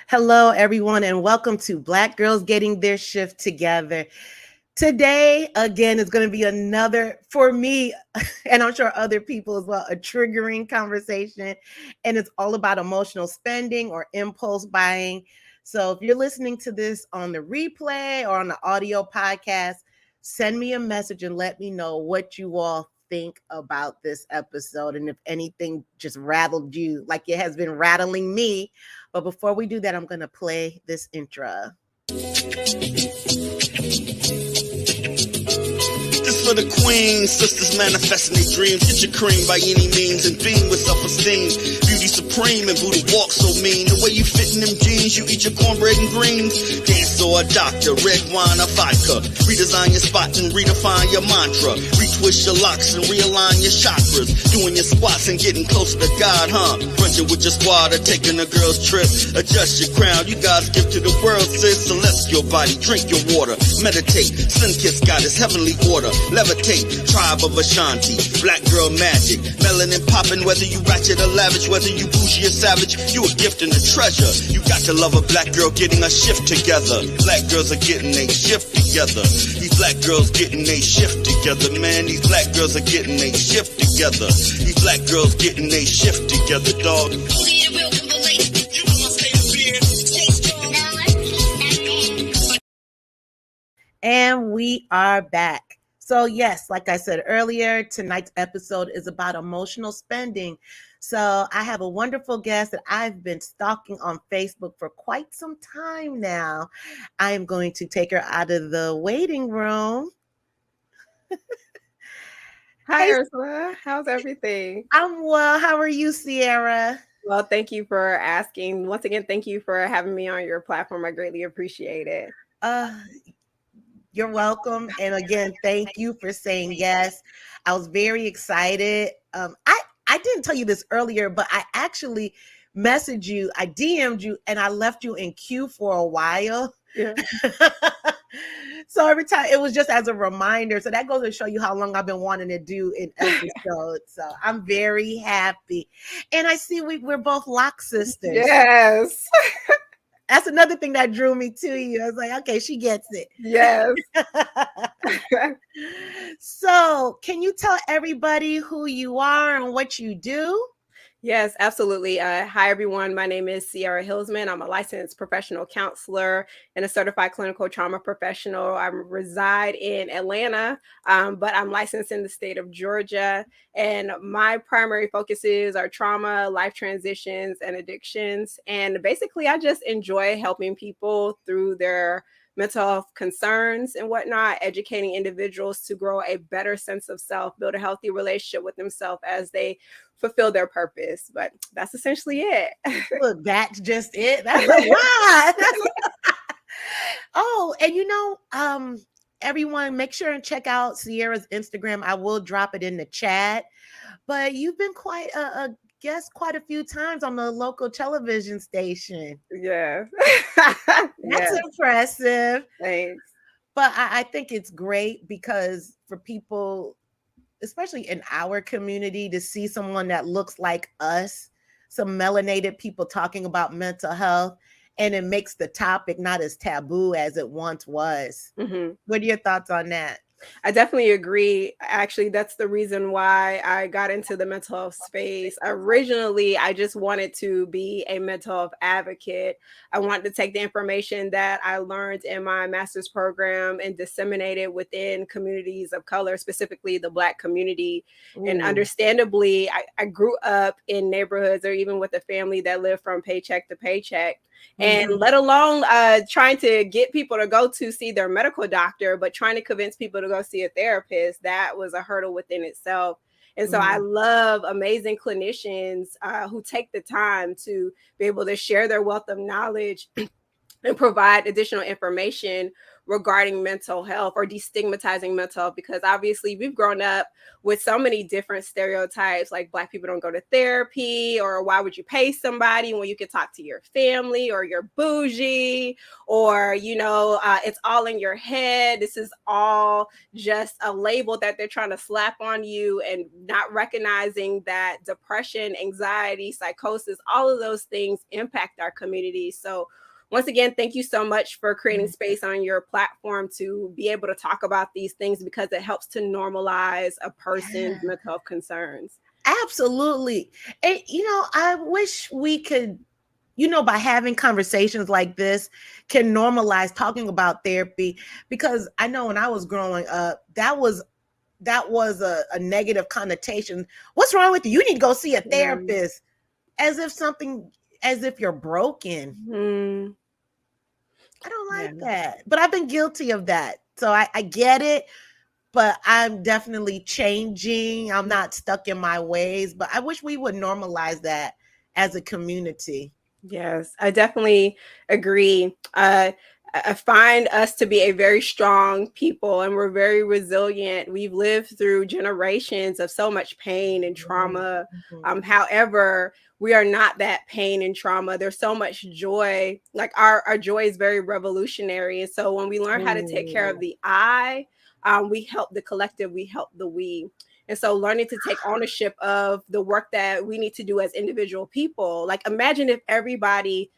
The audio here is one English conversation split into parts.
Hello, everyone, and welcome to Black Girls Getting Their Shift Together. Today, again, is going to be another, for me, and I'm sure other people as well, a triggering conversation. And it's all about emotional spending or impulse buying. So if you're listening to this on the replay or on the audio podcast, send me a message and let me know what you all think about this episode and if anything just rattled you like it has been rattling me. But before we do that, I'm going to play this intro. For the queen, sisters manifesting their dreams. Get your cream by any means and beam with self-esteem. Beauty supreme and booty walk so mean. The way you fit in them jeans, you eat your cornbread and greens. Dance or a doctor, red wine or vodka. Redesign your spot and redefine your mantra. Retwist your locks and realign your chakras. Doing your squats and getting closer to God, huh? Brunching with your squad or taking a girl's trip. Adjust your crown, you God's gift to the world, sis. Celestial body, drink your water. Meditate, sun-kiss goddess, heavenly order. Levitate, tribe of Ashanti, black girl magic, melanin popping, whether you ratchet or lavish, whether you bougie or savage, you a gift and a treasure. You got to love a black girl getting a shift together. Black girls are getting a shift together. These black girls getting a shift together, man. These black girls are getting a shift together. These black girls getting a shift together, dog. And we are back. So, yes, like I said earlier, tonight's episode is about emotional spending. So, I have a wonderful guest that I've been stalking on Facebook for quite some time now. I am going to take her out of the waiting room. Hi, Hey, Ursula. How's everything? I'm well. How are you, Sierra? Well, thank you for asking. Once again, thank you for having me on your platform. I greatly appreciate it. You're welcome. And again, thank you for saying yes. I was very excited. I didn't tell you this earlier, but I actually messaged you, I DM'd you, and I left you in queue for a while. Yeah. So every time it was just as a reminder. So that goes to show you how long I've been wanting to do an episode. So I'm very happy. And I see we're both lock sisters. Yes. That's another thing that drew me to you. I was like, okay, she gets it. Yes. So, can you tell everybody who you are and what you do? Yes, absolutely. Hi, everyone. My name is Sierra Hillsman. I'm a licensed professional counselor and a certified clinical trauma professional. I reside in Atlanta, but I'm licensed in the state of Georgia. And my primary focuses are trauma, life transitions, and addictions. And basically, I just enjoy helping people through their mental health concerns and whatnot, educating individuals to grow a better sense of self, build a healthy relationship with themselves as they fulfill their purpose. But that's essentially it. Look, that's just it. That's a lot. Oh, and everyone, make sure and check out Sierra's Instagram. I will drop it in the chat. But you've been quite a guest quite a few times on the local television station. Yeah. That's impressive. Thanks. But I think it's great because for people, especially in our community, to see someone that looks like us, some melanated people talking about mental health, and it makes the topic not as taboo as it once was. Mm-hmm. What are your thoughts on that? I definitely agree. Actually, that's the reason why I got into the mental health space. Originally, I just wanted to be a mental health advocate. I wanted to take the information that I learned in my master's program and disseminate it within communities of color, specifically the Black community. Ooh. And understandably, I grew up in neighborhoods or even with a family that lived from paycheck to paycheck. And let alone trying to get people to go to see their medical doctor, but trying to convince people to go see a therapist, that was a hurdle within itself. And so I love amazing clinicians who take the time to be able to share their wealth of knowledge and provide additional information regarding mental health or destigmatizing mental health, because obviously we've grown up with so many different stereotypes, like Black people don't go to therapy, or why would you pay somebody when you can talk to your family, or you're bougie, or it's all in your head. This is all just a label that they're trying to slap on you, and not recognizing that depression, anxiety, psychosis, all of those things impact our community. So once again, thank you so much for creating space on your platform to be able to talk about these things, because it helps to normalize a person's mental health concerns. Absolutely. And, I wish we could, by having conversations like this, can normalize talking about therapy, because I know when I was growing up, that was a negative connotation. What's wrong with you? You need to go see a therapist, as if you're broken. Mm-hmm. I don't like that, but I've been guilty of that. So I get it, but I'm definitely changing. I'm not stuck in my ways, but I wish we would normalize that as a community. Yes, I definitely agree. I find us to be a very strong people, and we're very resilient. We've lived through generations of so much pain and trauma. Mm-hmm. However, we are not that pain and trauma. There's so much joy. Like our joy is very revolutionary. And so when we learn how to take care of the I, we help the collective, we help the we. And so learning to take ownership of the work that we need to do as individual people. Like, imagine if everybody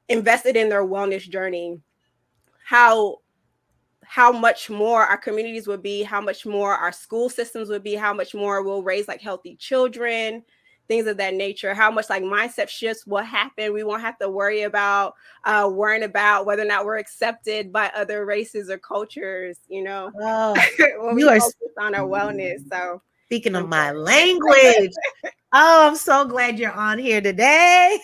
invested in their wellness journey, how much more our communities would be, how much more our school systems would be, how much more we'll raise like healthy children, things of that nature, how much like mindset shifts will happen. We won't have to worry about worrying about whether or not we're accepted by other races or cultures, when we focus on our wellness. So speaking of my language, oh, I'm so glad you're on here today.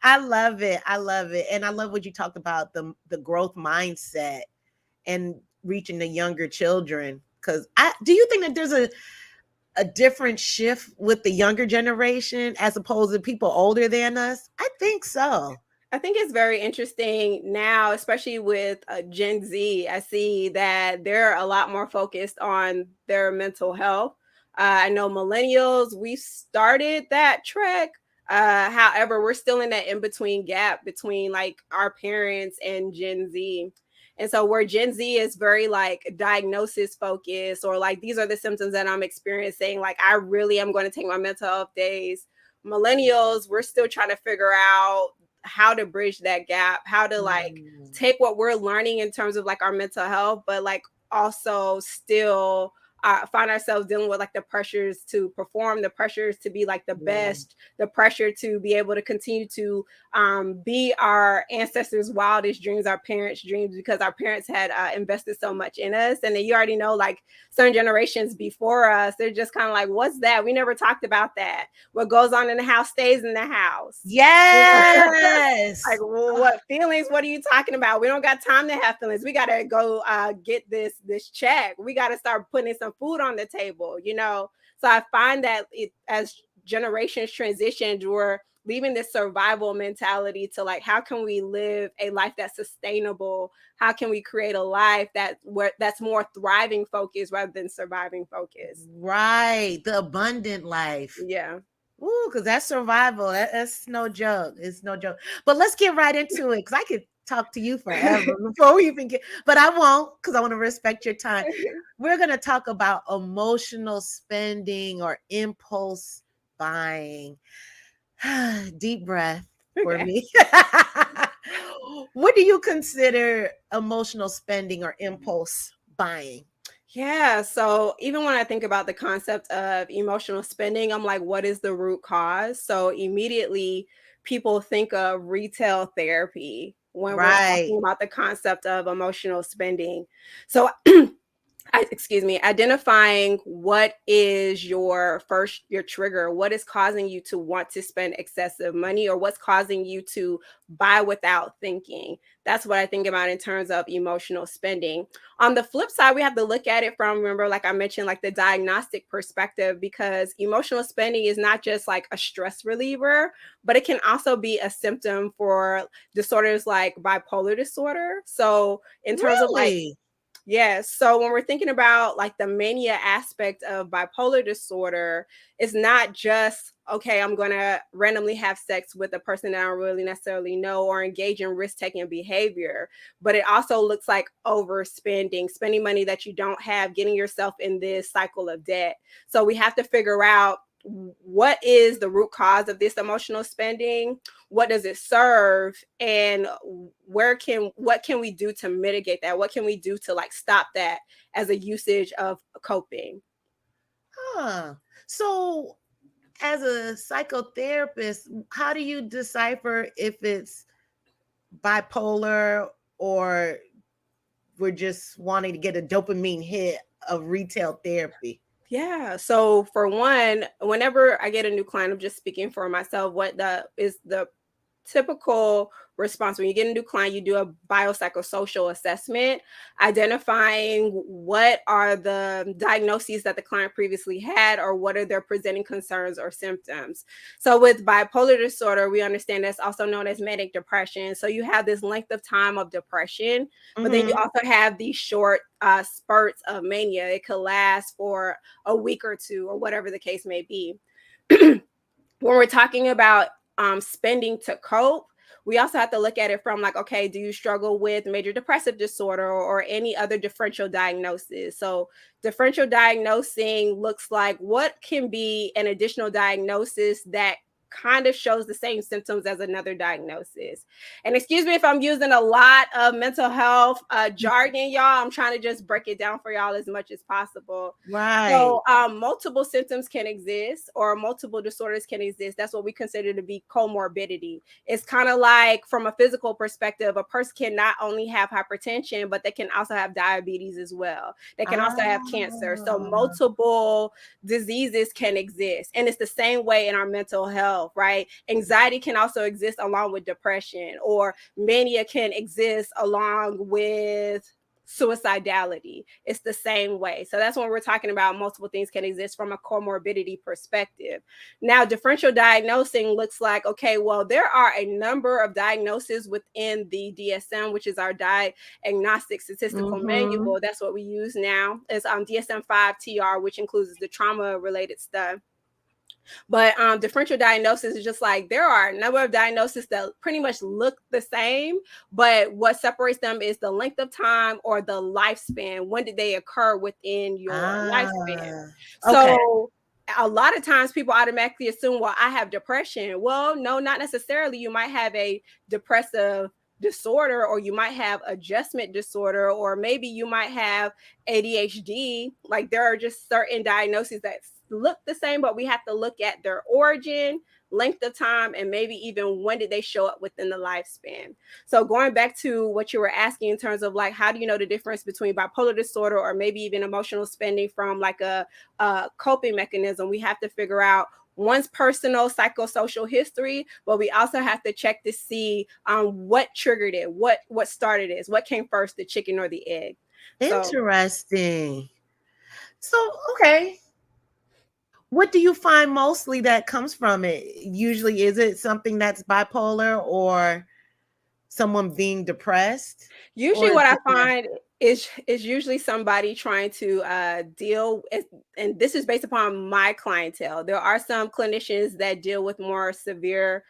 I love it. And I love what you talked about, the growth mindset and reaching the younger children. Because do you think that there's a different shift with the younger generation as opposed to people older than us? I think so. I think it's very interesting now, especially with Gen Z. I see that they're a lot more focused on their mental health. I know millennials, we started that trek. However, we're still in that in-between gap between like our parents and Gen Z. And so where Gen Z is very like diagnosis focused, or like, these are the symptoms that I'm experiencing, like I really am going to take my mental health days. Millennials, we're still trying to figure out how to bridge that gap, how to like take what we're learning in terms of like our mental health, but like also still find ourselves dealing with like the pressures to perform, the pressures to be like the best, the pressure to be able to continue to be our ancestors' wildest dreams, our parents' dreams, because our parents had invested so much in us. And then you already know, like certain generations before us, they're just kind of like, what's that? We never talked about that. What goes on in the house stays in the house. Yes. Like, well, what feelings? What are you talking about? We don't got time to have feelings. We got to go get this check. We got to start putting some food on the table, So I find that as generations transitioned, we're leaving this survival mentality to like, how can we live a life that's sustainable? How can we create a life that's more thriving focused rather than surviving focused? Right. The abundant life. Yeah. Ooh, because that's survival. That's no joke. It's no joke. But let's get right into it, because I could talk to you forever before we even get, but I won't, because I want to respect your time. We're going to talk about emotional spending or impulse buying. Deep breath for me. What do you consider emotional spending or impulse buying? Yeah. So even when I think about the concept of emotional spending, I'm like, what is the root cause? So immediately people think of retail therapy when we're talking about the concept of emotional spending. So Identifying what is your trigger, what is causing you to want to spend excessive money, or what's causing you to buy without thinking. That's what I think about in terms of emotional spending. On the flip side, we have to look at it from, remember, like I mentioned, like the diagnostic perspective, because emotional spending is not just like a stress reliever, but it can also be a symptom for disorders like bipolar disorder. So in terms of like, Really? yeah. So when we're thinking about like the mania aspect of bipolar disorder, it's not just, okay, I'm going to randomly have sex with a person that I don't really necessarily know or engage in risk taking behavior, but it also looks like overspending, spending money that you don't have, getting yourself in this cycle of debt. So we have to figure out what is the root cause of this emotional spending, what does it serve, and what can we do to mitigate that, what can we do to like stop that as a usage of coping. So as a psychotherapist, how do you decipher if it's bipolar or we're just wanting to get a dopamine hit of retail therapy? Yeah. So for one, whenever I get a new client, I'm just speaking for myself, what is the typical response when you get a new client? You do a biopsychosocial assessment, identifying what are the diagnoses that the client previously had, or what are their presenting concerns or symptoms. So with bipolar disorder, we understand that's also known as manic depression. So you have this length of time of depression, but then you Mm-hmm. also have these short spurts of mania. It could last for a week or two, or whatever the case may be. When we're talking about spending to cope, we also have to look at it from like, okay, do you struggle with major depressive disorder or any other differential diagnosis? So differential diagnosing looks like what can be an additional diagnosis that kind of shows the same symptoms as another diagnosis. And excuse me if I'm using a lot of mental health jargon, y'all. I'm trying to just break it down for y'all as much as possible. Right. So, multiple symptoms can exist, or multiple disorders can exist. That's what we consider to be comorbidity. It's kind of like, from a physical perspective, a person can not only have hypertension, but they can also have diabetes as well. They can also have cancer. So, Ah, multiple diseases can exist. And it's the same way in our mental health, right? Anxiety can also exist along with depression, or mania can exist along with suicidality. It's the same way. So that's when we're talking about multiple things can exist from a comorbidity perspective. Now, differential diagnosing looks like, okay, well, there are a number of diagnoses within the DSM, which is our diagnostic statistical mm-hmm. manual. That's what we use now. Is DSM-5 TR, which includes the trauma related stuff. But differential diagnosis is just like, there are a number of diagnoses that pretty much look the same, but what separates them is the length of time or the lifespan. When did they occur within your lifespan? Ah, okay. So a lot of times people automatically assume, well, I have depression. Well, no, not necessarily. You might have a depressive disorder, or you might have adjustment disorder, or maybe you might have ADHD. Like, there are just certain diagnoses that look the same, but we have to look at their origin, length of time, and maybe even when did they show up within the lifespan. So going back to what you were asking in terms of like, how do you know the difference between bipolar disorder or maybe even emotional spending from like a coping mechanism? We have to figure out one's personal psychosocial history, but we also have to check to see what triggered it, what started it, what came first, the chicken or the egg. So Interesting. So, okay. What do you find mostly that comes from it? Usually, is it something that's bipolar or someone being depressed? usually Or is what I it find is usually somebody trying to deal with, and this is based upon my clientele. There are some clinicians that deal with more severe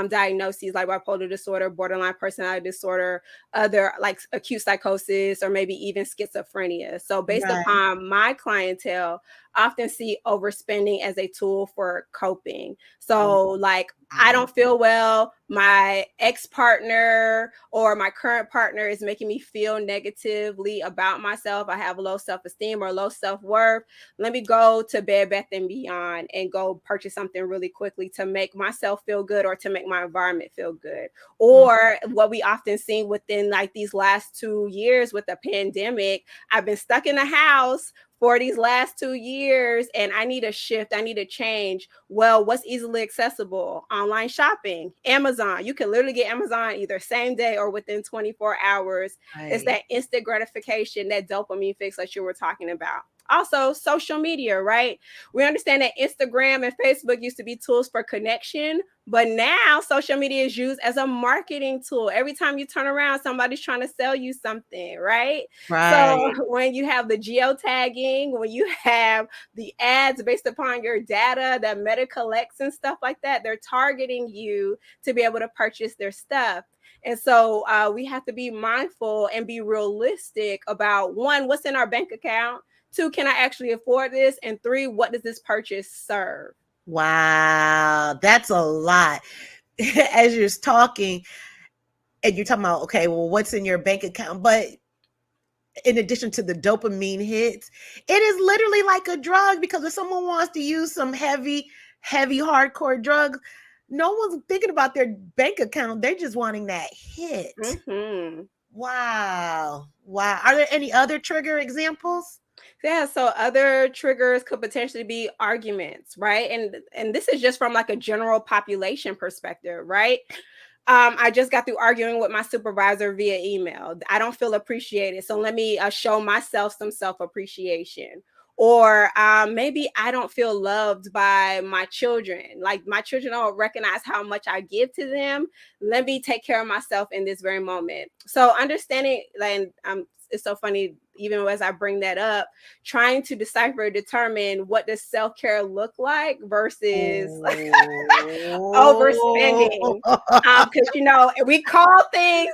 diagnoses like bipolar disorder, borderline personality disorder, other like acute psychosis, or maybe even schizophrenia. So based right? upon my clientele, I often see overspending as a tool for coping. So like, I Mhm. don't feel well, my ex-partner or my current partner is making me feel negatively about myself. I have low self-esteem or low self-worth. Let me go to Bed Bath and Beyond and go purchase something really quickly to make myself feel good, or to make my environment feel good. Or what we often see within like these last 2 years with the pandemic, I've been stuck in the house for these last 2 years and I need a shift, I need a change. Well, what's easily accessible? Online shopping, Amazon. You can literally get Amazon either same day or within 24 hours. It's that instant gratification, that dopamine fix that you were talking about. Also, social media, right? We understand that Instagram and Facebook used to be tools for connection, but now social media is used as a marketing tool. Every time you turn around, somebody's trying to sell you something, right? Right. So when you have the geotagging, when you have the ads based upon your data that Meta collects and stuff like that, they're targeting you to be able to purchase their stuff. And so we have to be mindful and be realistic about, one, what's in our bank account? 2, can I actually afford this? And 3, what does this purchase serve? Wow, that's a lot. As you're talking, and you're talking about, okay, well, what's in your bank account? But in addition to the dopamine hits, it is literally like a drug, because if someone wants to use some heavy, hardcore drugs, no one's thinking about their bank account. They're just wanting that hit. Mm-hmm. Wow. Are there any other trigger examples? Yeah, so other triggers could potentially be arguments, right? And this is just from like a general population perspective, right? I just got through arguing with my supervisor via email. I don't feel appreciated, so let me show myself some self-appreciation. Or maybe I don't feel loved by my children. Like my children don't recognize how much I give to them. Let me take care of myself in this very moment. So understanding, and it's so funny, even as I bring that up, trying to determine what does self-care look like versus overspending. Because, we call things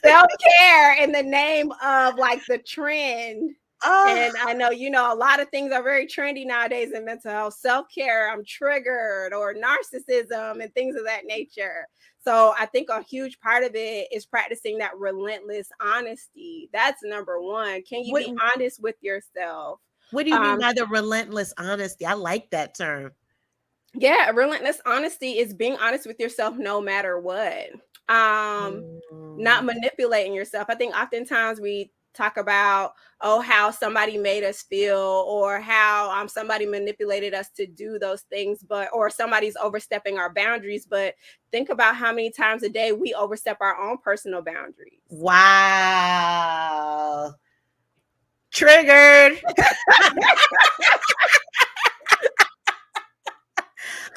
self-care in the name of like the trend. And I know, a lot of things are very trendy nowadays in mental health. Self-care, I'm triggered, or narcissism and things of that nature. So I think a huge part of it is practicing that relentless honesty. That's number one. Can you be honest with yourself? What do you mean by the relentless honesty? I like that term. Yeah, relentless honesty is being honest with yourself no matter what. Not manipulating yourself. I think oftentimes we talk about, how somebody made us feel, or how somebody manipulated us to do those things, or somebody's overstepping our boundaries. But think about how many times a day we overstep our own personal boundaries. Wow. Triggered.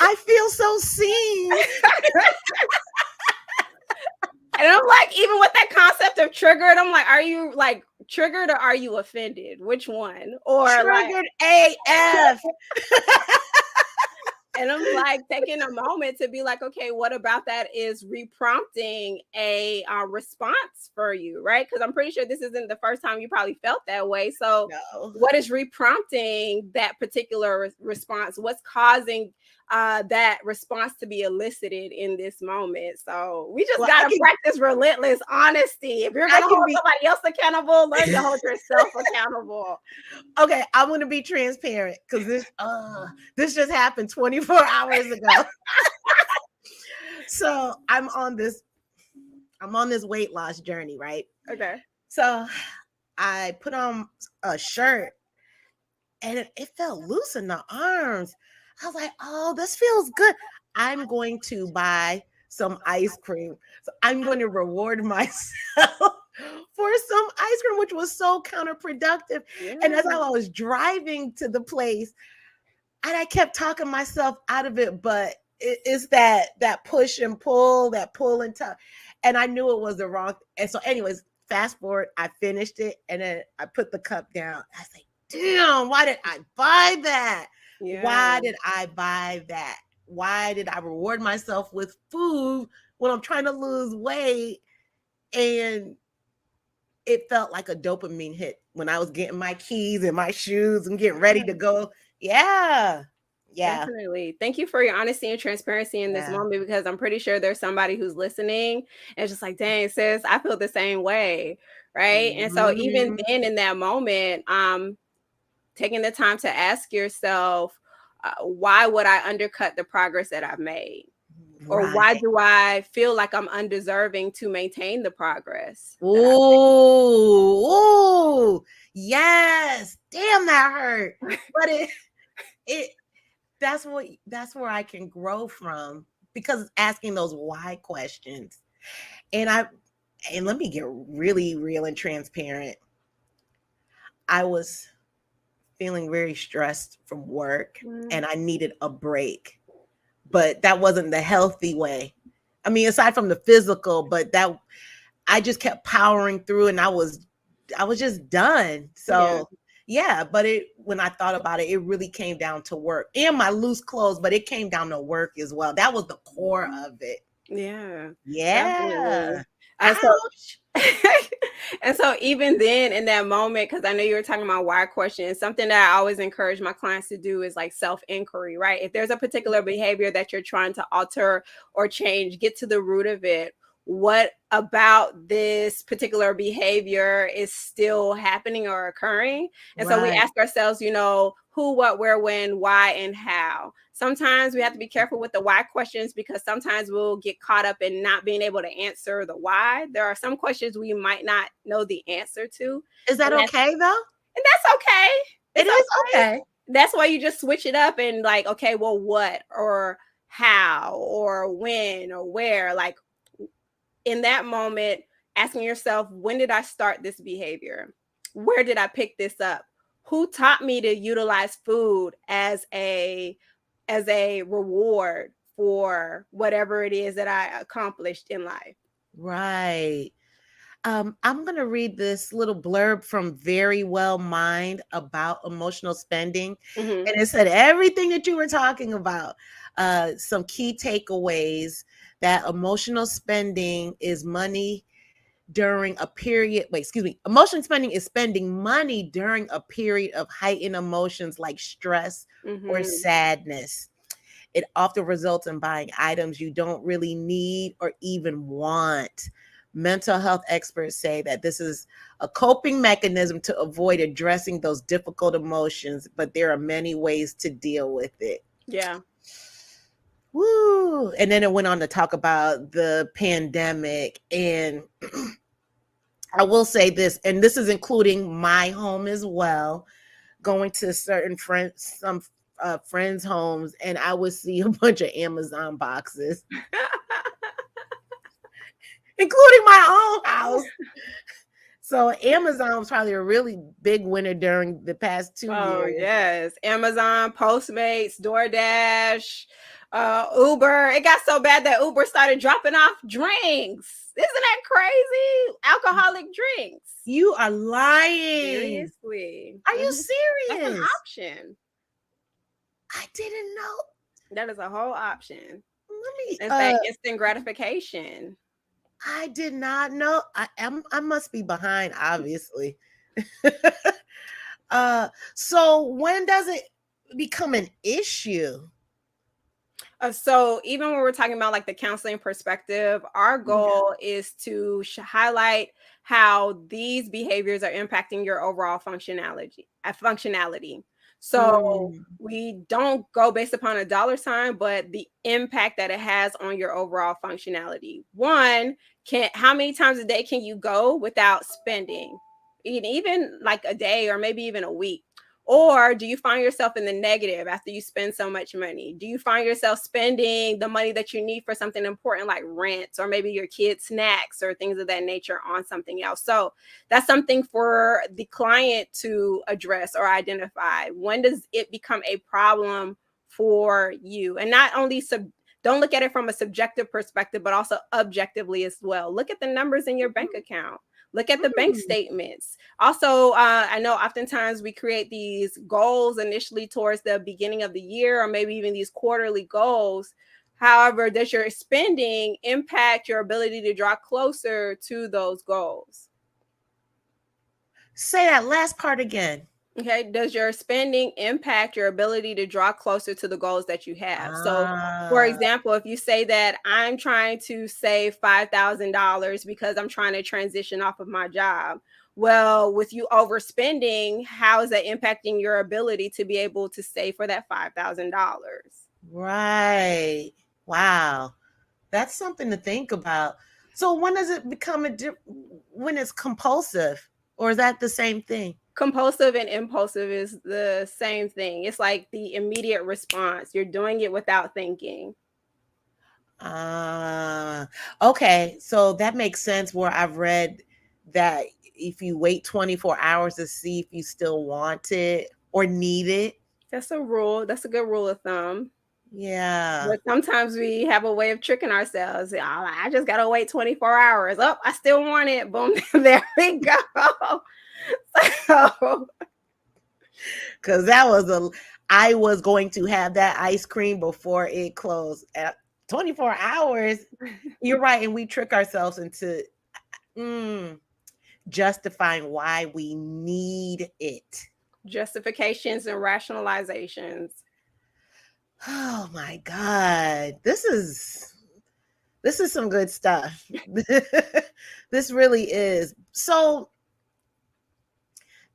I feel so seen. And I'm like, even with that concept of triggered, I'm like, are you like triggered or are you offended? Which one? Or triggered AF. And I'm like taking a moment to be like, okay, what about that is reprompting a response for you, right? Because I'm pretty sure this isn't the first time you probably felt that way. So what is reprompting that particular response? What's causing that response to be elicited in this moment? So we just got to practice relentless honesty. If you're going to hold somebody else accountable, learn to hold yourself accountable. Okay, I'm going to be transparent, because this just happened 24 hours ago. So I'm on this weight loss journey, right? Okay. So I put on a shirt and it felt loose in the arms. I was like, oh, this feels good. I'm going to buy some ice cream. So I'm going to reward myself for some ice cream, which was so counterproductive. Yeah. And as I was driving to the place, and I kept talking myself out of it, but it's that push and pull, that pull and tug. And I knew it was the wrong. And so anyways, fast forward, I finished it. And then I put the cup down. I was like, damn, why did I buy that? Yeah. Why did I buy that? Why did I reward myself with food when I'm trying to lose weight? And it felt like a dopamine hit when I was getting my keys and my shoes and getting ready to go. Yeah. Definitely. Thank you for your honesty and transparency in this moment, because I'm pretty sure there's somebody who's listening and it's just like, dang, sis, I feel the same way. Right. Mm-hmm. And so even then in that moment, taking the time to ask yourself, why would I undercut the progress that I've made? Or why Right. do I feel like I'm undeserving to maintain the progress that I Ooh, yes. Damn, that hurt. But it that's where I can grow from, because asking those why questions. And let me get really real and transparent. I was feeling very stressed from work Mm, and I needed a break, but that wasn't the healthy way. I mean, aside from the physical, but that I just kept powering through and I was just done. yeah. So yeah, but it when I thought about it, it really came down to work and my loose clothes, but it came down to work as well. That was the core of it. Yeah, Yeah. definitely. So Ouch. and so even then in that moment, because I know you were talking about why questions, something that I always encourage my clients to do is like self-inquiry, right? If there's a particular behavior that you're trying to alter or change, get to the root of it. What about this particular behavior is still happening or occurring? And so we Right. ask ourselves, who, what, where, when, why, and how. Sometimes we have to be careful with the why questions because sometimes we'll get caught up in not being able to answer the why. There are some questions we might not know the answer to, Is that and okay though? that's okay. It It's is okay. okay. That's why you just switch it up and like, okay, well, what or how or when or where, like in that moment, asking yourself, when did I start this behavior? Where did I pick this up? Who taught me to utilize food as a reward for whatever it is that I accomplished in life? Right. I'm going to read this little blurb from Very Well Mind about emotional spending. Mhm. And it said everything that you were talking about. Some key takeaways: that emotional spending is money during a period. Wait, excuse me. Emotional spending is spending money during a period of heightened emotions like stress or Mhm. sadness. It often results in buying items you don't really need or even want. Mental health experts say that this is a coping mechanism to avoid addressing those difficult emotions, but there are many ways to deal with it. Yeah. Woo! And then it went on to talk about the pandemic. And I will say this, and this is including my home as well, going to certain friends, some friends' homes, and I would see a bunch of Amazon boxes, including my own house. So Amazon was probably a really big winner during the past 2 years. Oh, yes. Amazon, Postmates, DoorDash, Uber. It got so bad that Uber started dropping off drinks. Isn't that crazy? Alcoholic drinks. You are lying. Seriously. Are you That's an serious? option. I didn't know. That is a whole option. Let me It's that instant gratification. I did not know. I must be behind, obviously. So when does it become an issue? So even when we're talking about like the counseling perspective, our Yeah. goal is to highlight how these behaviors are impacting your overall functionality. So Mm. we don't go based upon a dollar sign, but the impact that it has on your overall functionality. One, can how many times a day can you go without spending? Even like a day or maybe even a week. Or do you find yourself in the negative after you spend so much money? Do you find yourself spending the money that you need for something important like rent or maybe your kids' snacks or things of that nature on something else? So that's something for the client to address or identify. When does it become a problem for you? And not only don't look at it from a subjective perspective, but also objectively as well. Look at the numbers in your bank account. Look at the bank Mm. statements. Also, I know oftentimes we create these goals initially towards the beginning of the year, or maybe even these quarterly goals. However, does your spending impact your ability to draw closer to those goals? Say that last part again. Okay. Does your spending impact your ability to draw closer to the goals that you have? So, for Ah, example, if you say that I'm trying to save $5,000 because I'm trying to transition off of my job, well, with you overspending, how is that impacting your ability to be able to save for that $5,000? right. Wow. That's something to think about. So when does it become when it's compulsive, or is that the same thing? Compulsive and impulsive is the same thing. It's like the immediate response. You're doing it without thinking. Okay. So that makes sense, where I've read that if you wait 24 hours to see if you still want it or need it. That's a rule. That's a good rule of thumb. Yeah. But sometimes we have a way of tricking ourselves. I just gotta wait 24 hours. Oh, I still want it. Boom, there we go. So, Because I was going to have that ice cream before it closed at 24 hours. You're right. And we trick ourselves into justifying why we need it. justifications and rationalizations. Oh my God. This is some good stuff. This really is. So,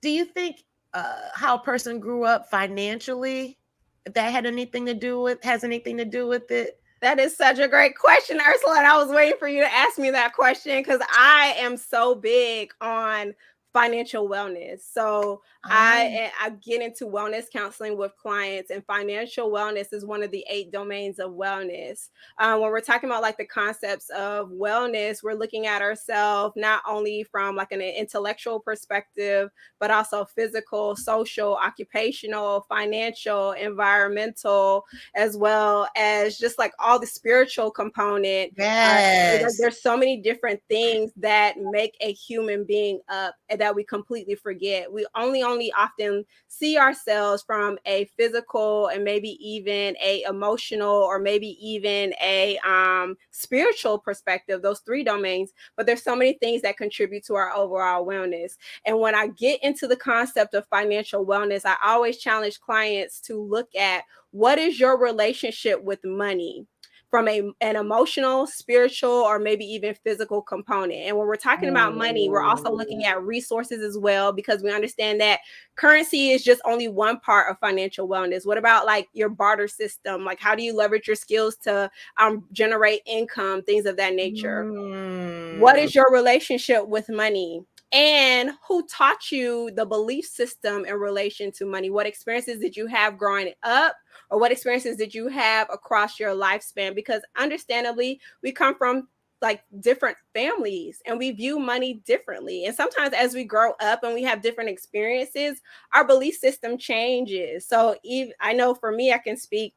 do you think how a person grew up financially, if that has anything to do with it? That is such a great question, Ursula. And I was waiting for you to ask me that question because I am so big on financial wellness. So I get into wellness counseling with clients, and financial wellness is one of the 8 domains of wellness. When we're talking about like the concepts of wellness, we're looking at ourselves not only from like an intellectual perspective, but also physical, social, occupational, financial, environmental, as well as just like all the spiritual component. Yes. There's so many different things that make a human being up and that we completely forget. We only often see ourselves from a physical and maybe even a emotional or maybe even a spiritual perspective, those 3 domains, but there's so many things that contribute to our overall wellness. And when I get into the concept of financial wellness, I always challenge clients to look at what is your relationship with money from an emotional, spiritual, or maybe even physical component. And when we're talking about money, we're also looking at resources as well, because we understand that currency is just only one part of financial wellness. What about like your barter system? Like, how do you leverage your skills to generate income, things of that nature? What is your relationship with money? And who taught you the belief system in relation to money? What experiences did you have growing up, or what experiences did you have across your lifespan? Because understandably, we come from like different families and we view money differently. And sometimes as we grow up and we have different experiences, our belief system changes. So I know for me, I can speak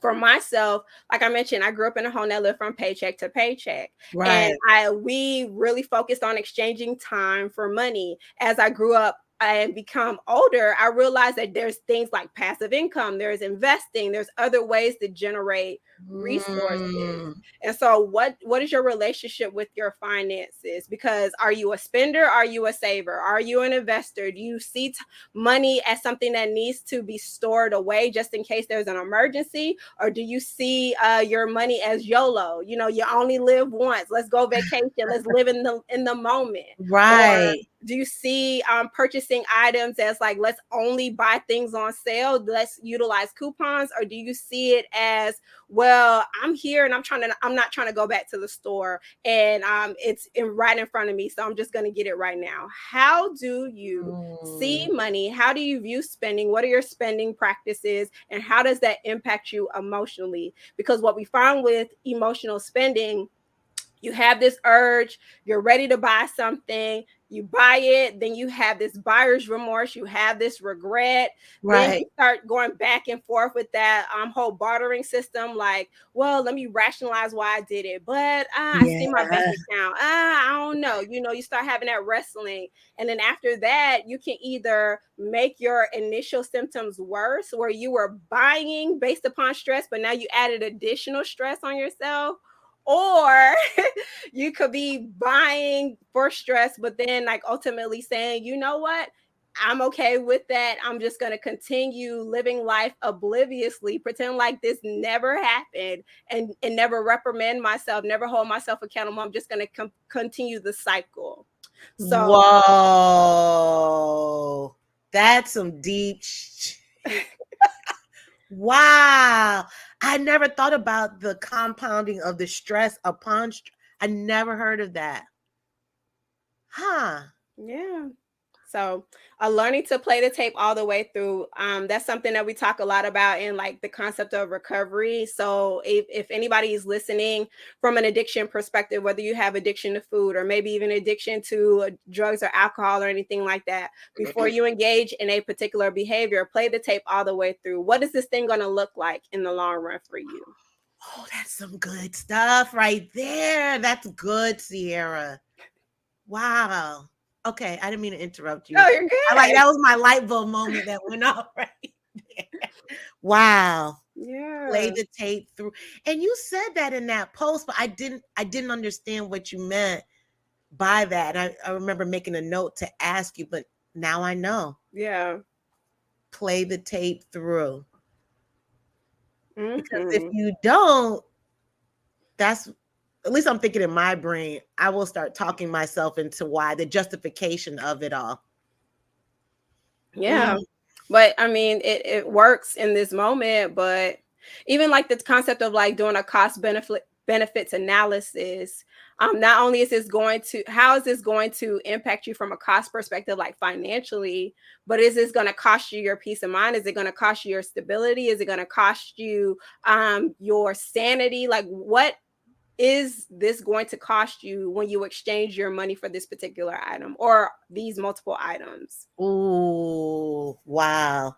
for myself. Like I mentioned, I grew up in a home that lived from paycheck to paycheck. Right. And we really focused on exchanging time for money. As I grew up and become older, I realized that there's things like passive income, there's investing, there's other ways to generate resources. And so what is your relationship with your finances? Because are you a spender? Are you a saver? Are you an investor? Do you see money as something that needs to be stored away just in case there's an emergency? Or do you see your money as YOLO? You know, you only live once. Let's go vacation. Let's live in the moment. Right. Or do you see purchasing items as like, let's only buy things on sale, let's utilize coupons? Or do you see it as, well, I'm here and I'm not trying to go back to the store, and it's right in front of me, so I'm just going to get it right now? How do you see money? How do you view spending? What are your spending practices, and how does that impact you emotionally? Because what we find with emotional spending, you have this urge, you're ready to buy something, you buy it, then you have this buyer's remorse, you have this regret, then you start going back and forth with that whole bartering system, like, well, let me rationalize why I did it, but I see my bank account, I don't know, you start having that wrestling. And then after that, you can either make your initial symptoms worse, where you were buying based upon stress, but now you added additional stress on yourself, or you could be buying for stress, but then like ultimately saying, you know what? I'm okay with that. I'm just going to continue living life obliviously, pretend like this never happened, and never reprimand myself, never hold myself accountable. I'm just going to continue the cycle. So, whoa, that's some deep. Wow. I never thought about the compounding of the stress upon I never heard of that. Huh. Yeah. So, learning to play the tape all the way through, that's something that we talk a lot about in like the concept of recovery. So, if anybody is listening from an addiction perspective, whether you have addiction to food or maybe even addiction to drugs or alcohol or anything like that, before you engage in a particular behavior, play the tape all the way through. What is this thing going to look like in the long run for you? Oh, that's some good stuff right there. That's good, Sierra. Wow. Okay, I didn't mean to interrupt you. Oh, you're good. That was my light bulb moment that went off right there. Wow. Yeah. Play the tape through. And you said that in that post, but I didn't understand what you meant by that. And I remember making a note to ask you, but now I know. Yeah. Play the tape through. Because if Mhm. you don't, that's at least I'm thinking in my brain, I will start talking myself into why the justification of it all. Yeah. But I mean, it works in this moment, but even like the concept of like doing a cost benefits analysis, not only is this going to how is this going to impact you from a cost perspective, like financially, but is this going to cost you your peace of mind? Is it going to cost you your stability? Is it going to cost you your sanity? Like, what is this going to cost you when you exchange your money for this particular item or these multiple items? Ooh, wow.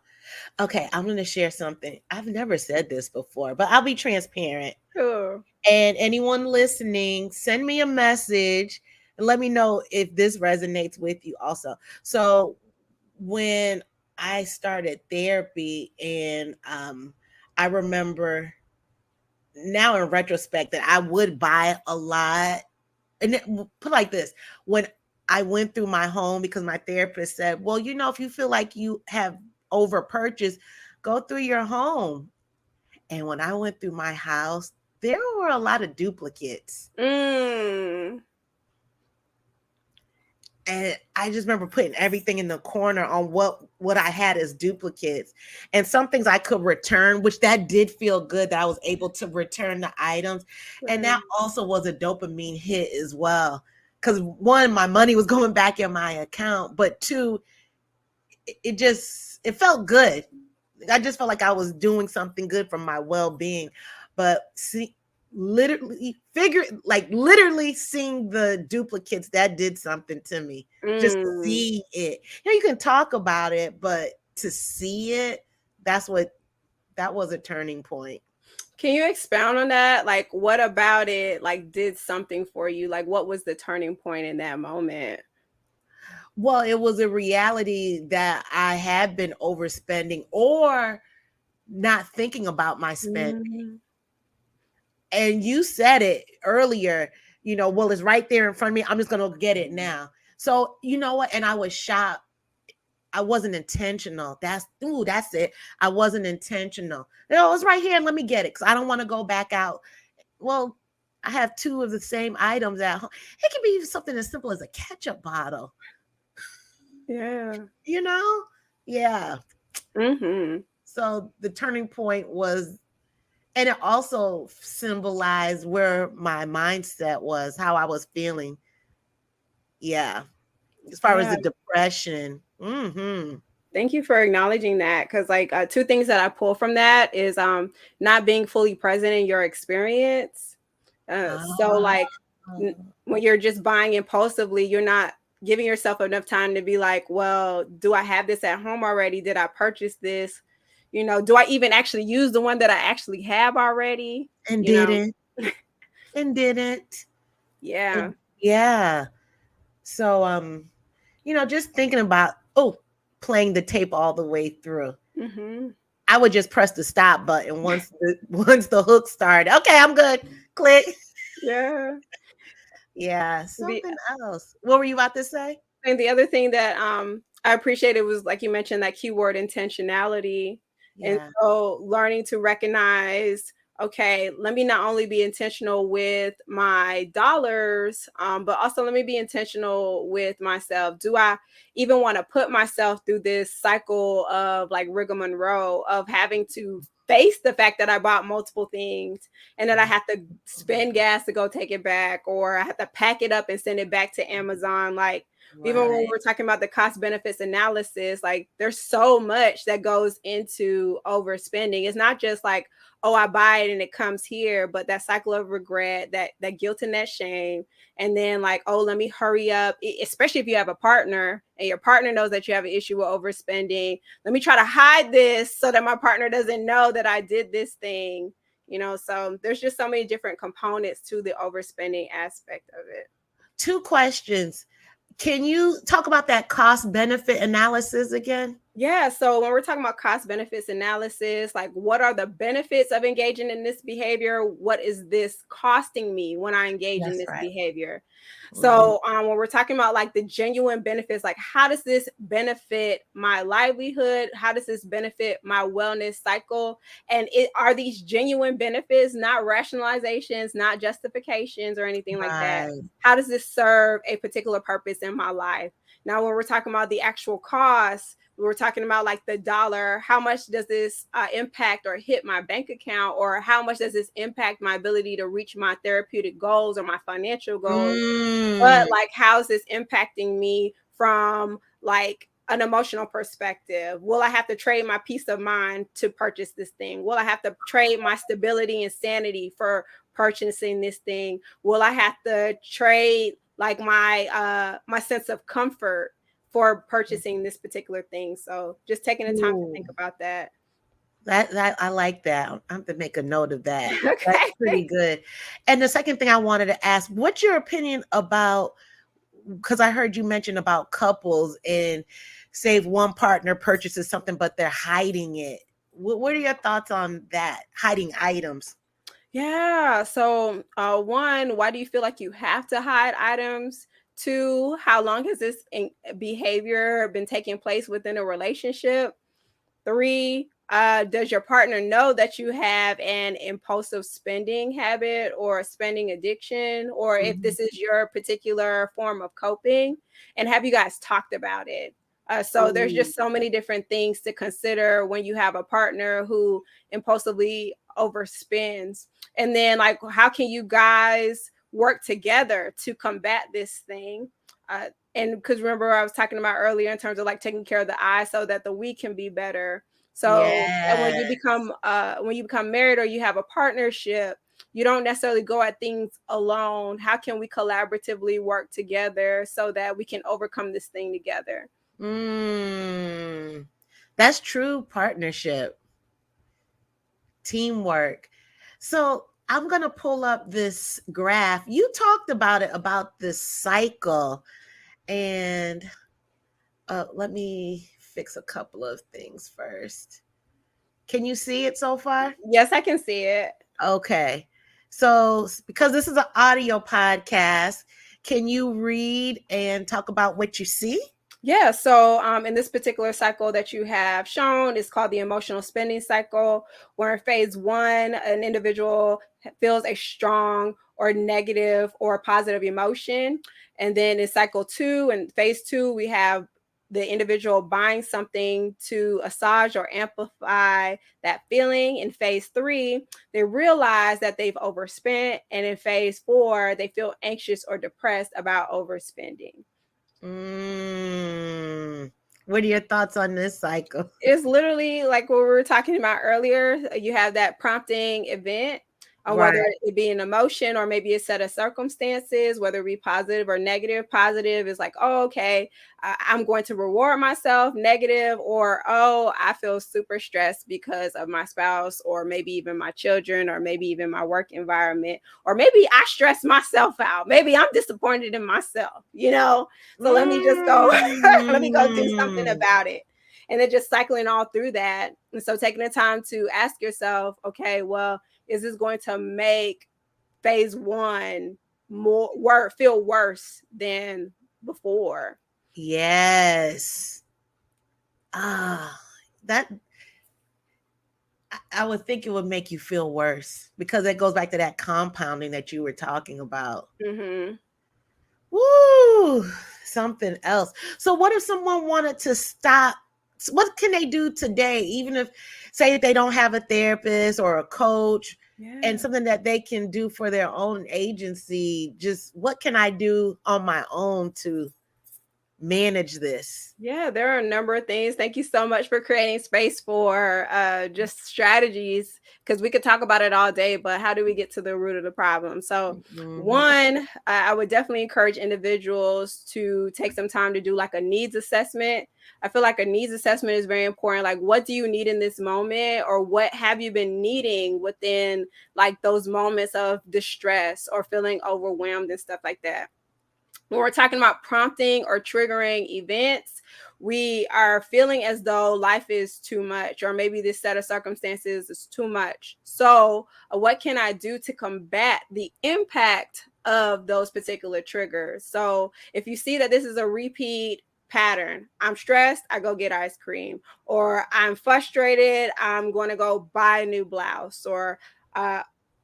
Okay, I'm going to share something. I've never said this before, but I'll be transparent. Sure. And anyone listening, send me a message and let me know if this resonates with you also. So when I started therapy and I remember now in retrospect that I would buy a lot. And put like this, when I went through my home, because my therapist said, well, you know, if you feel like you have over purchased, go through your home. And when I went through my house, there were a lot of duplicates. And I just remember putting everything in the corner on what I had as duplicates. And some things I could return, which that did feel good that I was able to return the items. Right. And that also was a dopamine hit as well. Because one, my money was going back in my account, but two, it felt good. I just felt like I was doing something good for my well-being. But see, literally seeing the duplicates, that did something to me. Just see it. You know, you can talk about it, but to see it, that was a turning point. Can you expound on that? Like, what about it like did something for you? Like, what was the turning point in that moment? Well, it was a reality that I had been overspending or not thinking about my spending. And you said it earlier, you know, well, it's right there in front of me. I'm just going to get it now. So, you know what? And I was shocked. I wasn't intentional. That's it. I wasn't intentional. You know, it's right here. Let me get it because I don't want to go back out. Well, I have two of the same items at home. It can be something as simple as a ketchup bottle. Yeah. You know? Yeah. Mm-hmm. So the turning point was, and it also symbolized where my mindset was, how I was feeling. Yeah. As far as the depression. Mm-hmm. Thank you for acknowledging that. Because like two things that I pull from that is not being fully present in your experience. So like when you're just buying impulsively, you're not giving yourself enough time to be like, well, do I have this at home already? Did I purchase this? You know, do I even actually use the one that I actually have already? And didn't. And didn't. Yeah. Yeah. So, you know, just thinking about, playing the tape all the way through. Mm-hmm. I would just press the stop button once the hook started. Okay, I'm good. Click. Yeah. Yeah. Something else. What were you about to say? And the other thing that I appreciated was, like you mentioned, that keyword intentionality. Yeah. And so learning to recognize, okay, let me not only be intentional with my dollars, but also let me be intentional with myself. Do I even want to put myself through this cycle of like rigmarole of having to face the fact that I bought multiple things and that I have to spend gas to go take it back, or I have to pack it up and send it back to Amazon. Like, even when we're talking about the cost benefits analysis, like there's so much that goes into overspending. It's not just like, oh, I buy it and it comes here, but that cycle of regret, that guilt and that shame. And then like, oh, let me hurry up, especially if you have a partner and your partner knows that you have an issue with overspending. Let me try to hide this so that my partner doesn't know that I did this thing. So there's just so many different components to the overspending aspect of it. 2 questions. Can you talk about that cost benefit analysis again? Yeah. So when we're talking about cost benefits analysis, like what are the benefits of engaging in this behavior? What is this costing me when I engage in this behavior? So when we're talking about like the genuine benefits, like how does this benefit my livelihood? How does this benefit my wellness cycle? And are these genuine benefits, not rationalizations, not justifications or anything like that? How does this serve a particular purpose in my life? Now, when we're talking about the actual cost, we're talking about like the dollar, how much does this impact or hit my bank account, or how much does this impact my ability to reach my therapeutic goals or my financial goals? But like, how's this impacting me from like an emotional perspective? Will I have to trade my peace of mind to purchase this thing? Will I have to trade my stability and sanity for purchasing this thing? Will I have to trade like my sense of comfort for purchasing this particular thing? So just taking the time to think about that. That I like that. I have to make a note of that. Okay. That's pretty good. And the second thing I wanted to ask, what's your opinion about, because I heard you mention about couples and say if one partner purchases something, but they're hiding it. What are your thoughts on that? Hiding items? Yeah. So, 1, why do you feel like you have to hide items? 2, how long has this behavior been taking place within a relationship? 3, does your partner know that you have an impulsive spending habit or a spending addiction, or if this is your particular form of coping? And have you guys talked about it? So there's just so many different things to consider when you have a partner who impulsively overspends. And then like, how can you guys work together to combat this thing? And because remember, I was talking about earlier in terms of like taking care of the I so that the we can be better. So and when you become married or you have a partnership, you don't necessarily go at things alone. How can we collaboratively work together so that we can overcome this thing together? That's true partnership, teamwork. So I'm going to pull up this graph. You talked about it, about this cycle. And let me fix a couple of things first. Can you see it so far? Yes, I can see it. Okay. So because this is an audio podcast, can you read and talk about what you see? Yeah. So in this particular cycle that you have shown, it's called the emotional spending cycle, where in phase 1, an individual feels a strong or negative or positive emotion. And then in cycle 2 and phase 2, we have the individual buying something to assuage or amplify that feeling. In phase 3, they realize that they've overspent. And in phase 4, they feel anxious or depressed about overspending. What are your thoughts on this cycle? It's literally like what we were talking about earlier. You have that prompting event, whether it be an emotion or maybe a set of circumstances, whether it be positive or negative. Positive is like, oh, okay, I'm going to reward myself. Negative, or oh, I feel super stressed because of my spouse, or maybe even my children, or maybe even my work environment, or maybe I stress myself out. Maybe I'm disappointed in myself, So let me just go, let me go do something about it. And then just cycling all through that. And so taking the time to ask yourself, okay, well, is this going to make phase 1 feel worse than before? Yes. That I would think it would make you feel worse, because it goes back to that compounding that you were talking about. Woo, something else. So what if someone wanted to stop what can they do today, even if say that they don't have a therapist or a coach, and something that they can do for their own agency? Just what can I do on my own to manage this? Yeah, there are a number of things. Thank you so much for creating space for just strategies, because we could talk about it all day, but how do we get to the root of the problem? So, one, I would definitely encourage individuals to take some time to do like a needs assessment. I feel like a needs assessment is very important. Like, what do you need in this moment, or what have you been needing within like those moments of distress or feeling overwhelmed and stuff like that? When we're talking about prompting or triggering events, we are feeling as though life is too much, or maybe this set of circumstances is too much. So, what can I do to combat the impact of those particular triggers? So, if you see that this is a repeat pattern, I'm stressed, I go get ice cream, or I'm frustrated, I'm going to go buy a new blouse, or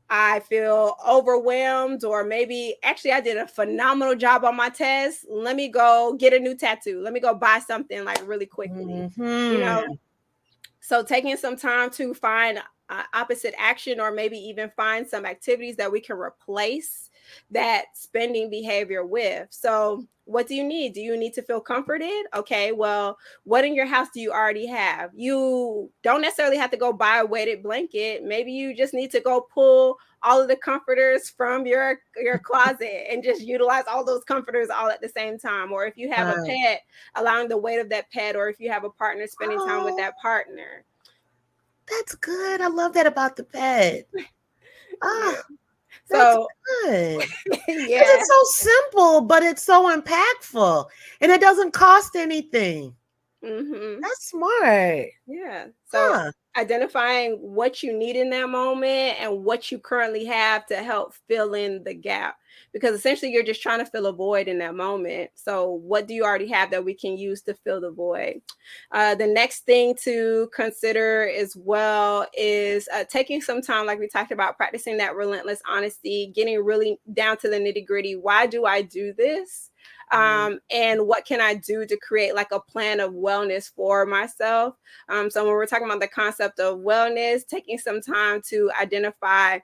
I feel overwhelmed, or maybe actually I did a phenomenal job on my test. Let me go get a new tattoo. Let me go buy something like really quickly. You know, so taking some time to find opposite action, or maybe even find some activities that we can replace that spending behavior with. So, what do you need? Do you need to feel comforted? Okay, well, what in your house do you already have? You don't necessarily have to go buy a weighted blanket. Maybe you just need to go pull all of the comforters from your closet and just utilize all those comforters all at the same time. Or if you have a pet, allowing the weight of that pet, or if you have a partner, spending time with that partner. That's good. I love that about the pet. Yeah. That's So good. yeah, It's so simple, but it's so impactful, and it doesn't cost anything. That's smart. Yeah. So identifying what you need in that moment and what you currently have to help fill in the gap, because essentially you're just trying to fill a void in that moment. So what do you already have that we can use to fill the void? The next thing to consider as well is taking some time, like we talked about, practicing that relentless honesty, getting really down to the nitty gritty. Why do I do this? And what can I do to create like a plan of wellness for myself? So when we're talking about the concept of wellness, taking some time to identify,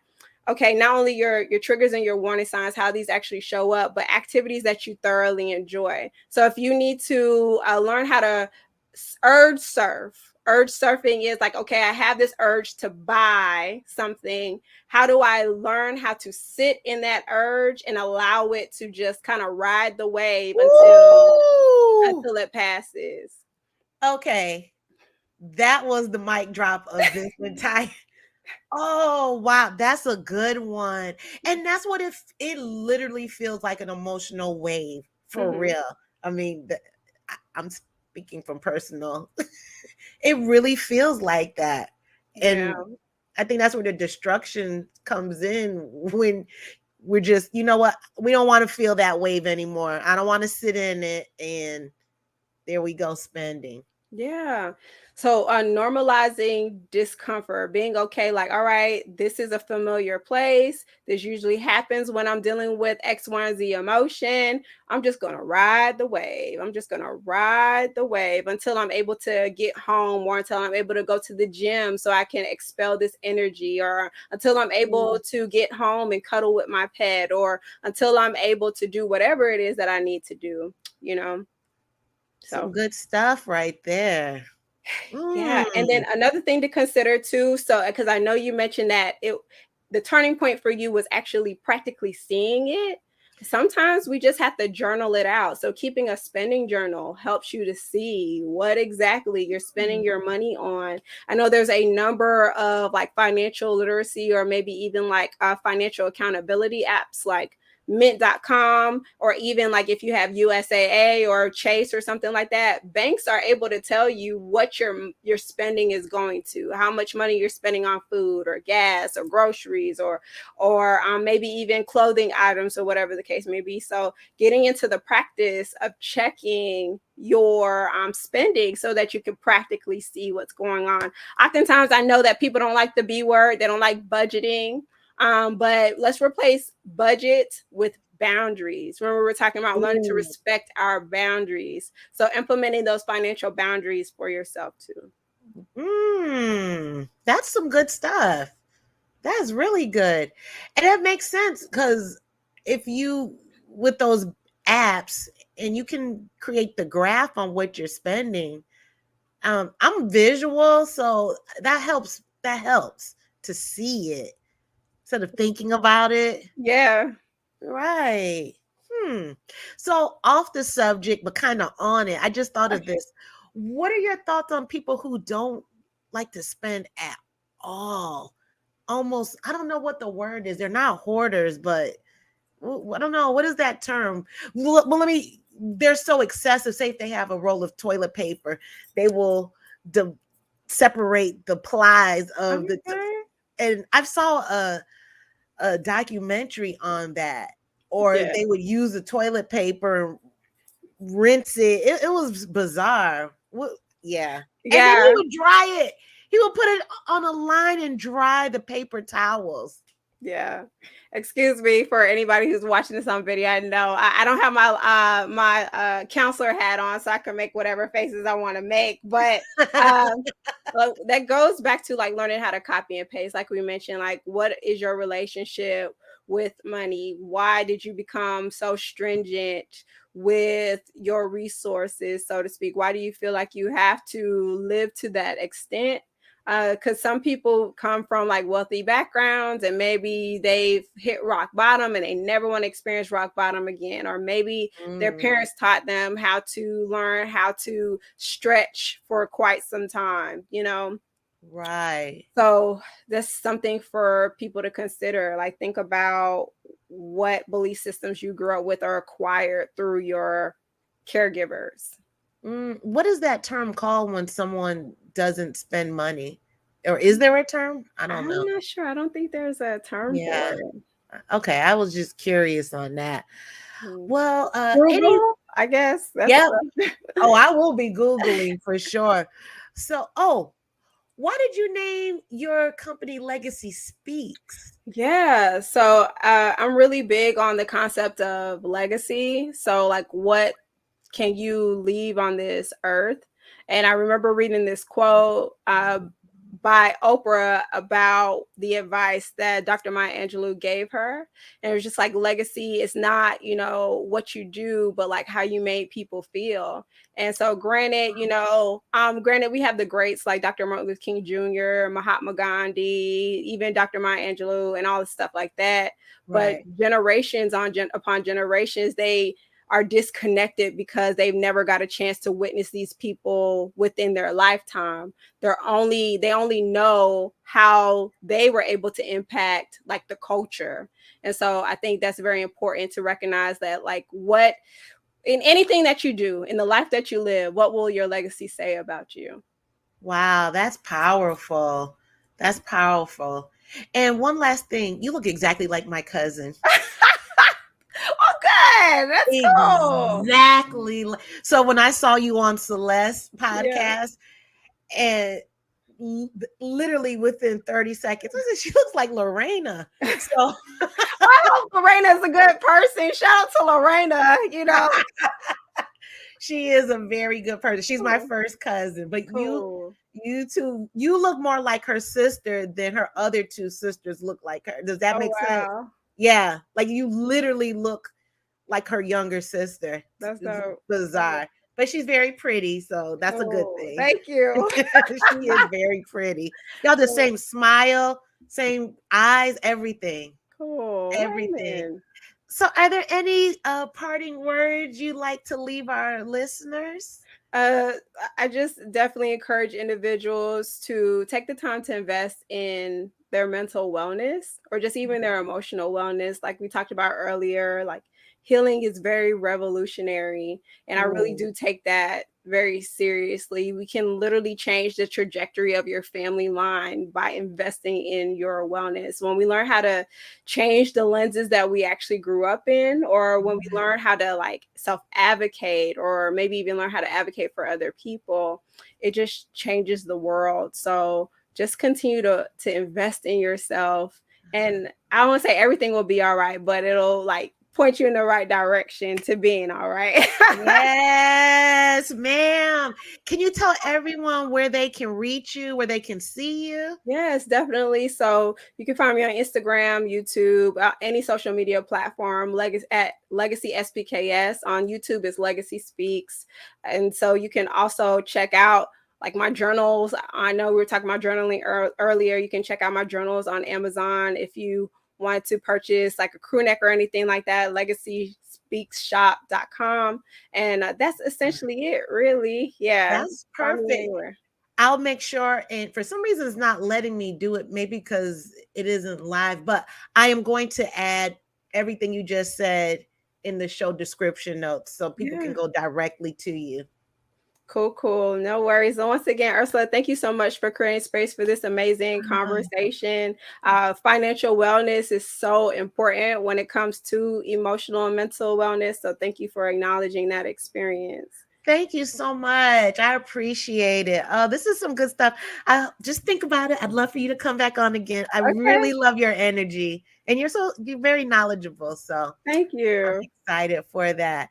okay, not only your triggers and your warning signs, how these actually show up, but activities that you thoroughly enjoy. So if you need to learn how to urge surfing is like, okay, I have this urge to buy something. How do I learn how to sit in that urge and allow it to just kind of ride the wave until it passes? Okay. That was the mic drop of this entire. Oh, wow. That's a good one. And that's what it literally feels like, an emotional wave for real. I mean, I'm speaking from personal. It really feels like that. And I think that's where the destruction comes in, when we're just, you know what, we don't want to feel that wave anymore. I don't want to sit in it. And there we go, spending. Yeah. So normalizing discomfort, being okay, like, all right, this is a familiar place. This usually happens when I'm dealing with X, Y, and Z emotion. I'm just going to ride the wave. I'm just going to ride the wave until I'm able to get home, or until I'm able to go to the gym so I can expel this energy, or until I'm able to get home and cuddle with my pet, or until I'm able to do whatever it is that I need to do, you know? Some good stuff right there. Yeah. And then another thing to consider too, so because I know you mentioned that the turning point for you was actually practically seeing it. Sometimes we just have to journal it out. So keeping a spending journal helps you to see what exactly you're spending your money on. I know there's a number of like financial literacy, or maybe even like financial accountability apps like mint.com, or even like if you have USAA or Chase or something like that, banks are able to tell you what your spending is going to, how much money you're spending on food or gas or groceries, or maybe even clothing items, or whatever the case may be. So getting into the practice of checking your spending so that you can practically see what's going on. Oftentimes I know that people don't like the B word, they don't like budgeting. But let's replace budget with boundaries. Remember, we were talking about learning to respect our boundaries. So implementing those financial boundaries for yourself too. That's some good stuff. That's really good. And that makes sense because if you, with those apps, and you can create the graph on what you're spending. I'm visual, so that helps to see it instead of thinking about it. Yeah. Right. So off the subject, but kind of on it, I just thought of this. What are your thoughts on people who don't like to spend at all? Almost, I don't know what the word is. They're not hoarders, but I don't know. What is that term? Well, they're so excessive. Say if they have a roll of toilet paper, they will separate the plies of and I saw a documentary on that. Or they would use the toilet paper, rinse it. It was bizarre. Yeah. And then he would dry it. He would put it on a line and dry the paper towels. Yeah. Excuse me for anybody who's watching this on video. I know I don't have my counselor hat on, so I can make whatever faces I want to make. But that goes back to like learning how to copy and paste. Like we mentioned, like what is your relationship with money? Why did you become so stringent with your resources, so to speak? Why do you feel like you have to live to that extent? Because some people come from like wealthy backgrounds and maybe they've hit rock bottom and they never want to experience rock bottom again. Or maybe their parents taught them how to learn how to stretch for quite some time, you know? Right. So that's something for people to consider. Like think about what belief systems you grew up with or acquired through your caregivers. What is that term called when someone doesn't spend money? Or is there a term? I don't know. I'm not sure. I don't think there's a term for it. Okay, I was just curious on that. Well, Google, I guess. Yeah. Oh, I will be Googling for sure. So, why did you name your company Legacy Speaks? Yeah, so I'm really big on the concept of legacy. So, like, what can you leave on this earth? And I remember reading this quote by Oprah about the advice that Dr. Maya Angelou gave her. And it was just like legacy is not, you know, what you do, but like how you made people feel. And so granted, you know, granted we have the greats like Dr. Martin Luther King Jr., Mahatma Gandhi, even Dr. Maya Angelou and all the stuff like that. Right. But generations upon generations, they are disconnected because they've never got a chance to witness these people within their lifetime. They only know how they were able to impact like the culture. And so I think that's very important to recognize that like what in anything that you do in the life that you live, what will your legacy say about you? Wow, that's powerful. That's powerful. And one last thing, you look exactly like my cousin. Oh, good. That's cool. Exactly. So when I saw you on Celeste's podcast, and literally within 30 seconds, I said, she looks like Lorena. So I hope Lorena's a good person. Shout out to Lorena, you know. She is a very good person. She's my first cousin, but you two, you look more like her sister than her other two sisters look like her. Does that make sense? Yeah, like you literally look like her younger sister. That's so bizarre. But she's very pretty, so that's a good thing. Thank you. She is very pretty. Y'all the same smile, same eyes, everything. Cool. Everything. Amen. So are there any parting words you'd like to leave our listeners? I just definitely encourage individuals to take the time to invest in their mental wellness or just even their emotional wellness. Like we talked about earlier, like healing is very revolutionary. And I really do take that very seriously. We can literally change the trajectory of your family line by investing in your wellness. When we learn how to change the lenses that we actually grew up in, or when we learn how to like self-advocate, or maybe even learn how to advocate for other people, it just changes the world. So just continue to invest in yourself. And I won't say everything will be all right, but it'll like point you in the right direction to being all right. Yes, ma'am. Can you tell everyone where they can reach you, where they can see you? Yes, definitely. So you can find me on Instagram, YouTube, any social media platform, at Legacy SPKS. On YouTube is Legacy Speaks. And so you can also check out like my journals. I know we were talking about journaling earlier. You can check out my journals on Amazon if you want to purchase like a crew neck or anything like that, legacyspeaksshop.com. And that's essentially it, really. Yeah. That's perfect. I'll make sure, and for some reason it's not letting me do it, maybe because it isn't live, but I am going to add everything you just said in the show description notes so people can go directly to you. Cool. No worries. And once again, Ursula, thank you so much for creating space for this amazing conversation. Financial wellness is so important when it comes to emotional and mental wellness. So thank you for acknowledging that experience. Thank you so much. I appreciate it. This is some good stuff. Just think about it. I'd love for you to come back on again. I really love your energy, and you're very knowledgeable. So thank you. I'm excited for that.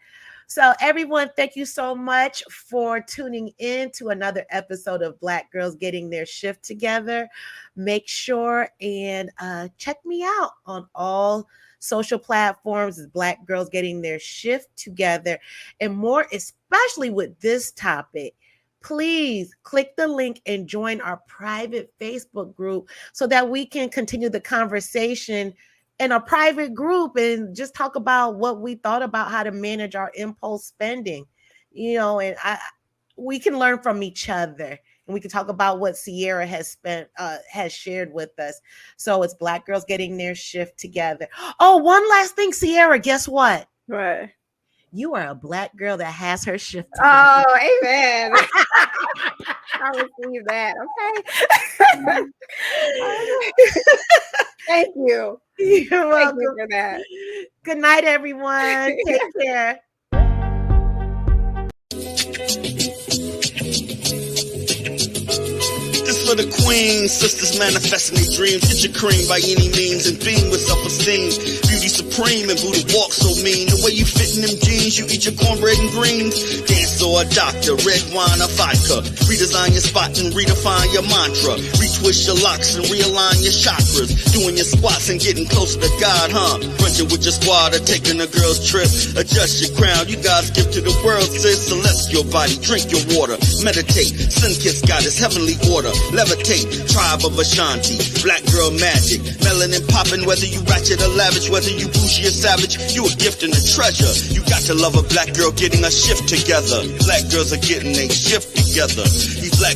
So everyone, thank you so much for tuning in to another episode of Black Girls Getting Their Shift Together. Make sure and check me out on all social platforms as Black Girls Getting Their Shift Together. And more, especially with this topic, please click the link and join our private Facebook group so that we can continue the conversation in a private group and just talk about what we thought about how to manage our impulse spending, and we can learn from each other, and we can talk about what Sierra has shared with us. So it's Black Girls Getting Their Shift Together. Oh, one last thing, Sierra, guess what? What? You are a Black girl that has her shift together. Oh, amen. I receive that. Okay. Thank you. You're welcome. Thank you for that. Good night, everyone. Take care. This for the queens, sisters manifesting their dreams. Get your cream by any means and beam with self-esteem. Beauty supreme and Buddha walk so mean. The way you fit in them jeans, you eat your cornbread and greens. Dance or a doctor, red wine or vodka. Redesign your spot and redefine your mantra. Retwist your locks and realign your chakras. Doing your squats and getting closer to God, huh? Crunching with your squad or taking a girl's trip. Adjust your crown, you God's gift to the world, sis. Celestial body, drink your water. Meditate, sun-kissed goddess, heavenly order. Levitate, tribe of Ashanti. Black girl magic, melanin popping. Whether you ratchet or lavish, whether you bougie or savage, you a gift and a treasure. You got to love a black girl getting a shift together. Black girls are getting a shift together.